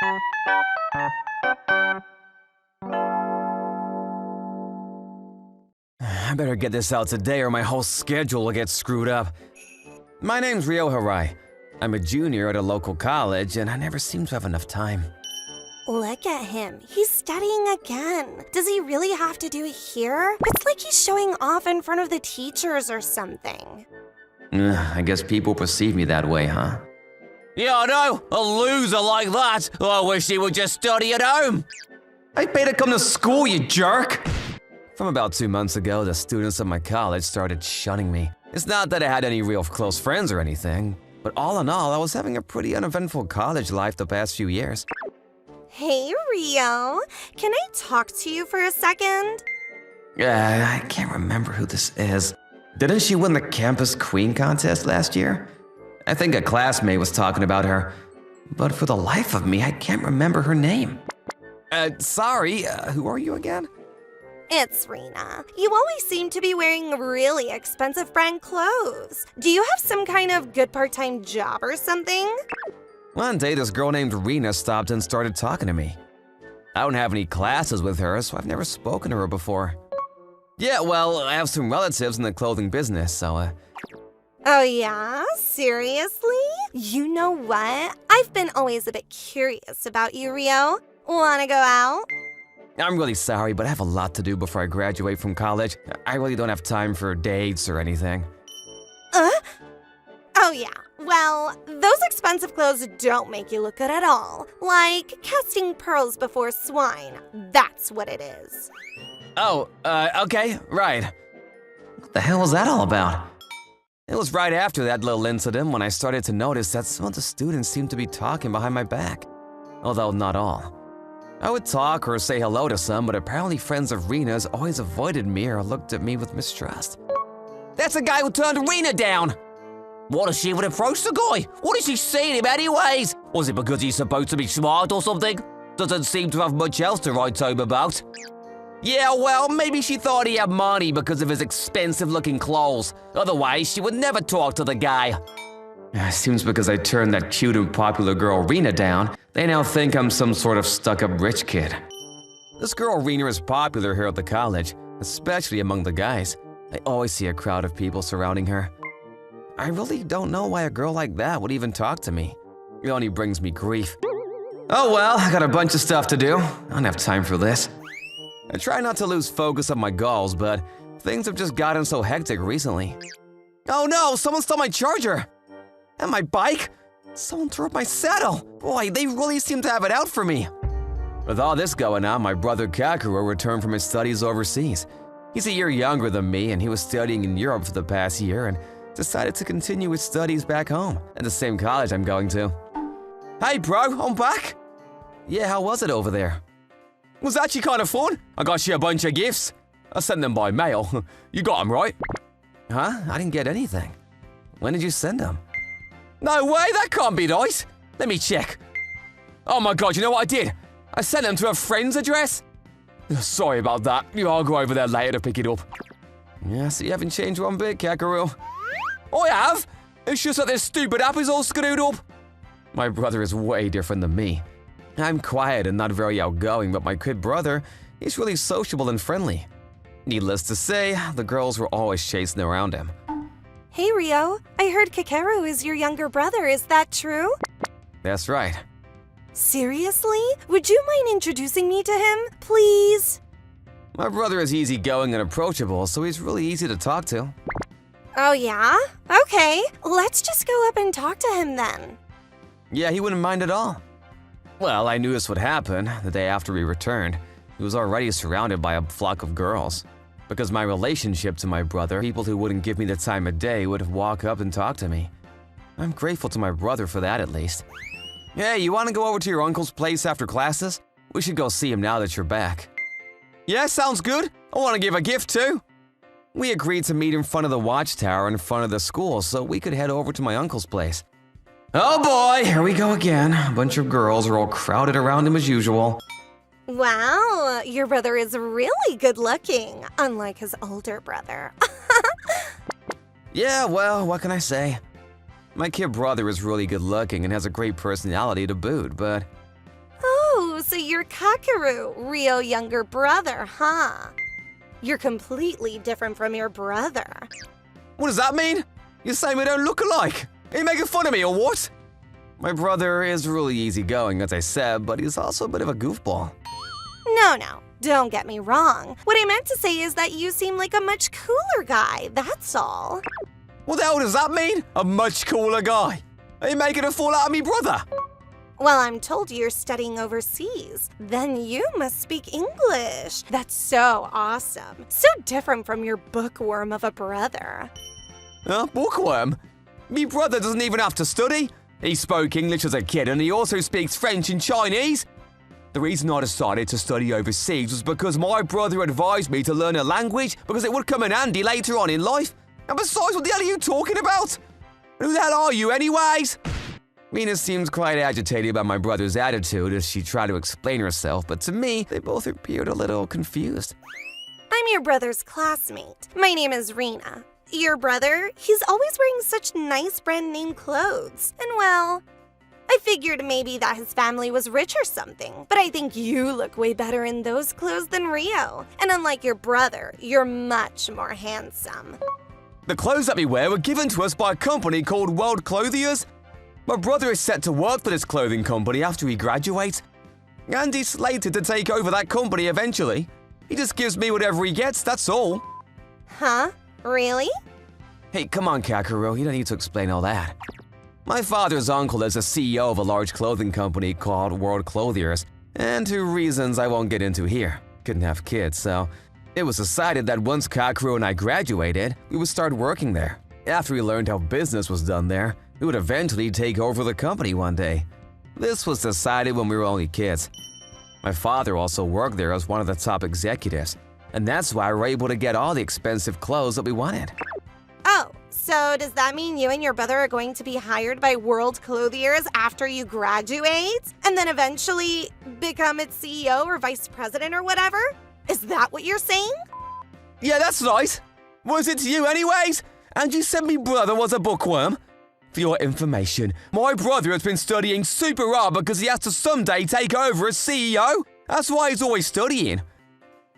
I better get this out today or my whole schedule will get screwed up. My name's Ryo Harai. I'm a junior at a local college and I never seem to have enough time. Look at him. He's studying again. Does he really have to do it here? It's like he's showing off in front of the teachers or something. I guess people perceive me that way, huh? Yeah, I know. A loser like that. I wish he would just study at home. I paid to come to school, you jerk! From about 2 months ago, the students at my college started shunning me. It's not that I had any real close friends or anything, but all in all, I was having a pretty uneventful college life the past few years. Hey, Ryo. Can I talk to you for a second? I can't remember who this is. Didn't she win the campus queen contest last year? I think a classmate was talking about her, but for the life of me, I can't remember her name. Sorry, who are you again? It's Rina. You always seem to be wearing really expensive brand clothes. Do you have some kind of good part-time job or something? One day, this girl named Rina stopped and started talking to me. I don't have any classes with her, so I've never spoken to her before. Yeah, well, I have some relatives in the clothing business, so, Oh yeah? Seriously? You know what? I've been always a bit curious about you, Ryo. Wanna go out? I'm really sorry, but I have a lot to do before I graduate from college. I really don't have time for dates or anything. Oh yeah. Well, those expensive clothes don't make you look good at all. Like casting pearls before swine. That's what it is. Oh, okay, right. What the hell was that all about? It was right after that little incident when I started to notice that some of the students seemed to be talking behind my back. Although not all. I would talk or say hello to some, but apparently friends of Rina's always avoided me or looked at me with mistrust. That's the guy who turned Rina down. What if she would approach the guy? What did she say to him anyways? Was it because he's supposed to be smart or something? Doesn't seem to have much else to write home about. Yeah, well, maybe she thought he had money because of his expensive-looking clothes. Otherwise, she would never talk to the guy. Seems because I turned that cute and popular girl Rina down, they now think I'm some sort of stuck-up rich kid. This girl Rina is popular here at the college, especially among the guys. I always see a crowd of people surrounding her. I really don't know why a girl like that would even talk to me. It only brings me grief. Oh well, I got a bunch of stuff to do. I don't have time for this. I try not to lose focus on my goals, but things have just gotten so hectic recently. Oh no, someone stole my charger! And my bike? Someone threw up my saddle! Boy, they really seem to have it out for me. With all this going on, my brother Kakuro returned from his studies overseas. He's a year younger than me, and he was studying in Europe for the past year and decided to continue his studies back home, at the same college I'm going to. Hey bro, I'm back! Yeah, how was it over there? It was actually kind of fun. I got you a bunch of gifts. I sent them by mail. You got them, right? Huh? I didn't get anything. When did you send them? No way, that can't be right. Let me check. Oh my god, you know what I did? I sent them to a friend's address. Sorry about that. I'll go over there later to pick it up. Yeah, so you haven't changed one bit, Kakuro. I have. It's just that this stupid app is all screwed up. My brother is way different than me. I'm quiet and not very outgoing, but my kid brother, he's really sociable and friendly. Needless to say, the girls were always chasing around him. Hey, Ryo. I heard Kakeru is your younger brother. Is that true? That's right. Seriously? Would you mind introducing me to him, please? My brother is easygoing and approachable, so he's really easy to talk to. Oh yeah? Okay, let's just go up and talk to him then. Yeah, he wouldn't mind at all. Well, I knew this would happen the day after we returned. He was already surrounded by a flock of girls. Because my relationship to my brother, people who wouldn't give me the time of day would walk up and talk to me. I'm grateful to my brother for that at least. Hey, you want to go over to your uncle's place after classes? We should go see him now that you're back. Yeah, sounds good. I want to give a gift too. We agreed to meet in front of the watchtower in front of the school so we could head over to my uncle's place. Oh boy, here we go again. A bunch of girls are all crowded around him as usual. Wow, your brother is really good looking, unlike his older brother. Yeah, well, what can I say? My kid brother is really good looking and has a great personality to boot, but Oh, so you're Kakeru, Rio younger brother, huh? You're completely different from your brother. What does that mean? You're saying we don't look alike? Are you making fun of me or what? My brother is really easygoing, as I said, but he's also a bit of a goofball. No, don't get me wrong. What I meant to say is that you seem like a much cooler guy, that's all. What the hell does that mean? A much cooler guy? Are you making a fool out of me, brother? Well, I'm told you're studying overseas. Then you must speak English. That's so awesome. So different from your bookworm of a brother. Bookworm? Me brother doesn't even have to study. He spoke English as a kid and he also speaks French and Chinese. The reason I decided to study overseas was because my brother advised me to learn a language because it would come in handy later on in life. And besides, what the hell are you talking about? Who the hell are you anyways? Mina seemed quite agitated about my brother's attitude as she tried to explain herself, but to me, they both appeared a little confused. I'm your brother's classmate. My name is Rina. Your brother, he's always wearing such nice brand name clothes. And well, I figured maybe that his family was rich or something. But I think you look way better in those clothes than Rio. And unlike your brother, you're much more handsome. The clothes that we wear were given to us by a company called World Clothiers. My brother is set to work for this clothing company after he graduates. And he's slated to take over that company eventually. He just gives me whatever he gets, that's all. Huh? Really? Hey, come on, Kakeru, you don't need to explain all that. My father's uncle is a CEO of a large clothing company called World Clothiers, and for reasons I won't get into here. Couldn't have kids, so it was decided that once Kakeru and I graduated, we would start working there. After we learned how business was done there, we would eventually take over the company one day. This was decided when we were only kids. My father also worked there as one of the top executives, and that's why we were able to get all the expensive clothes that we wanted. Oh, so does that mean you and your brother are going to be hired by World Clothiers after you graduate? And then eventually become its CEO or vice president or whatever? Is that what you're saying? Yeah, that's right. Was it to you anyways? And you said me brother was a bookworm? For your information, my brother has been studying super hard because he has to someday take over as CEO. That's why he's always studying.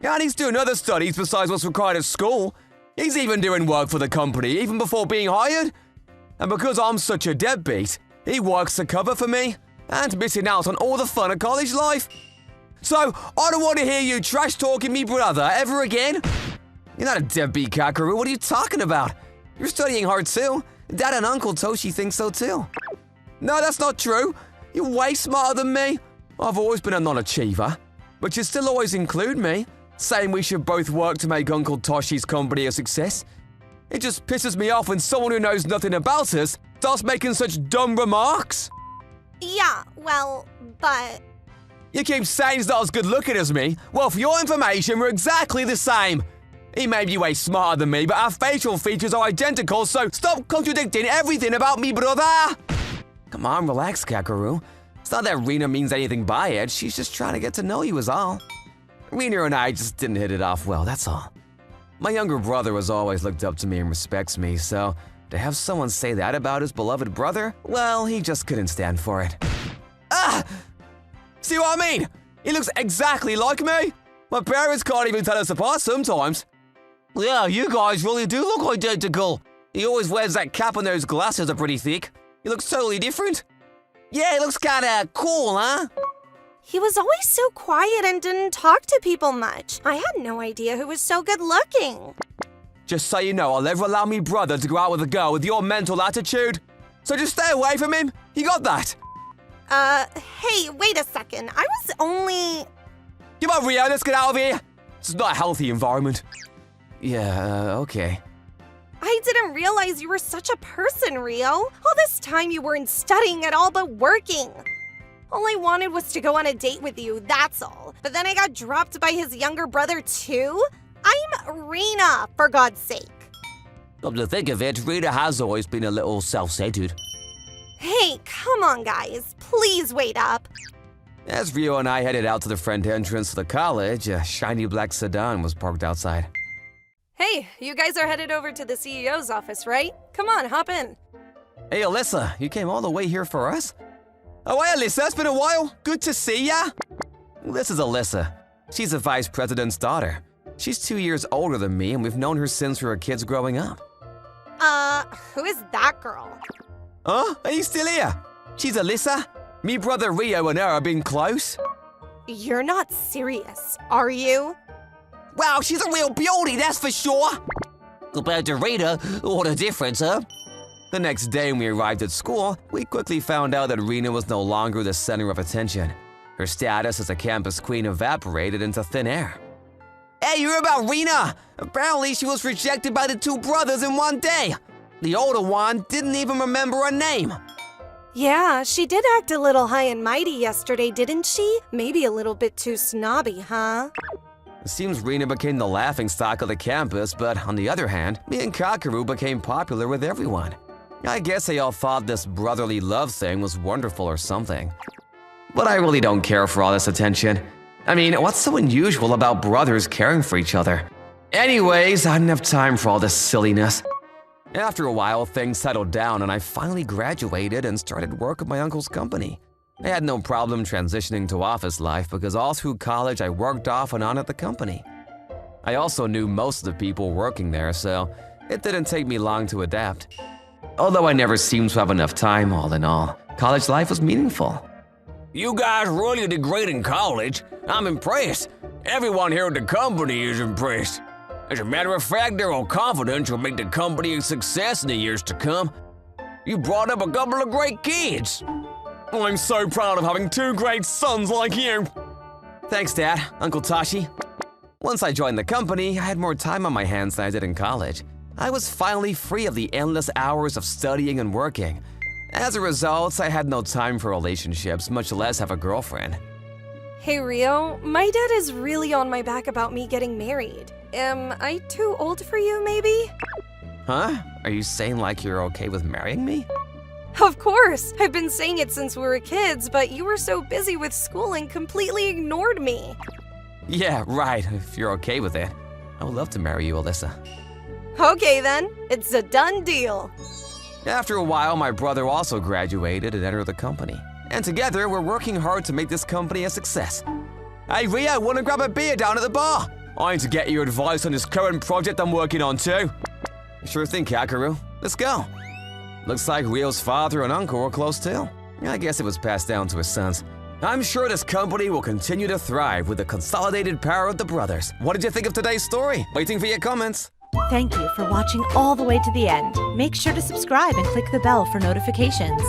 And he's doing other studies besides what's required at school. He's even doing work for the company even before being hired. And because I'm such a deadbeat, he works to cover for me and missing out on all the fun of college life. So, I don't want to hear you trash-talking me brother ever again. You're not a deadbeat, Kakeru. What are you talking about? You're studying hard too. Dad and Uncle Toshi think so too. No, that's not true. You're way smarter than me. I've always been a non-achiever. But you still always include me, saying we should both work to make Uncle Toshi's company a success. It just pisses me off when someone who knows nothing about us starts making such dumb remarks. Yeah, well, but... You keep saying he's not as good looking as me. Well, for your information, we're exactly the same. He may be way smarter than me, but our facial features are identical, so stop contradicting everything about me, brother! Come on, relax, Kakeru. It's not that Rina means anything by it, she's just trying to get to know you is all. Rina and I just didn't hit it off well, that's all. My younger brother has always looked up to me and respects me, so to have someone say that about his beloved brother, well, he just couldn't stand for it. Ah! See what I mean? He looks exactly like me. My parents can't even tell us apart sometimes. Yeah, you guys really do look identical. He always wears that cap and those glasses are pretty thick. He looks totally different. Yeah, he looks kinda cool, huh? He was always so quiet and didn't talk to people much. I had no idea who was so good looking. Just so you know, I'll never allow me brother to go out with a girl with your mental attitude. So just stay away from him. You got that? Hey, wait a second. I was only... Come on, Rio, let's get out of here. It's not a healthy environment. Yeah, okay. I didn't realize you were such a person, Rio. All this time you weren't studying at all but working. All I wanted was to go on a date with you, that's all. But then I got dropped by his younger brother too? I'm Rina, for God's sake. Come to think of it, Rina has always been a little self-centered. Hey, come on guys, please wait up. As Rio and I headed out to the front entrance of the college, a shiny black sedan was parked outside. Hey, you guys are headed over to the CEO's office, right? Come on, hop in. Hey, Alyssa, you came all the way here for us? Oh, hey, Alyssa, it's been a while. Good to see ya. This is Alyssa. She's the vice president's daughter. She's 2 years older than me, and we've known her since we were kids growing up. Who is that girl? Huh? Are you still here? She's Alyssa. Me brother Rio and her have been close. You're not serious, are you? Wow, she's a real beauty, that's for sure. Compared to Rita, what a difference, huh? The next day when we arrived at school, we quickly found out that Rena was no longer the center of attention. Her status as a campus queen evaporated into thin air. Hey, you heard about Rena? Apparently she was rejected by the two brothers in one day. The older one didn't even remember her name. Yeah, she did act a little high and mighty yesterday, didn't she? Maybe a little bit too snobby, huh? It seems Rena became the laughingstock of the campus, but on the other hand, me and Kakeru became popular with everyone. I guess they all thought this brotherly love thing was wonderful or something. But I really don't care for all this attention. I mean, what's so unusual about brothers caring for each other? Anyways, I didn't have time for all this silliness. After a while, things settled down and I finally graduated and started work at my uncle's company. I had no problem transitioning to office life because all through college I worked off and on at the company. I also knew most of the people working there, so it didn't take me long to adapt. Although I never seemed to have enough time, all in all, college life was meaningful. You guys really did great in college. I'm impressed. Everyone here at the company is impressed. As a matter of fact, they're all confident you'll make the company a success in the years to come. You brought up a couple of great kids. I'm so proud of having two great sons like you. Thanks, Dad, Uncle Tashi. Once I joined the company, I had more time on my hands than I did in college. I was finally free of the endless hours of studying and working. As a result, I had no time for relationships, much less have a girlfriend. Hey Rio, my dad is really on my back about me getting married. Am I too old for you, maybe? Huh? Are you saying like you're okay with marrying me? Of course! I've been saying it since we were kids, but you were so busy with school and completely ignored me. Yeah, right, if you're okay with it. I would love to marry you, Alyssa. Okay then, it's a done deal. After a while, my brother also graduated and entered the company. And together, we're working hard to make this company a success. Hey Rio, wanna grab a beer down at the bar? I need to get your advice on this current project I'm working on too. Sure thing, Kakeru. Let's go. Looks like Rio's father and uncle were close too. I guess it was passed down to his sons. I'm sure this company will continue to thrive with the consolidated power of the brothers. What did you think of today's story? Waiting for your comments. Thank you for watching all the way to the end. Make sure to subscribe and click the bell for notifications.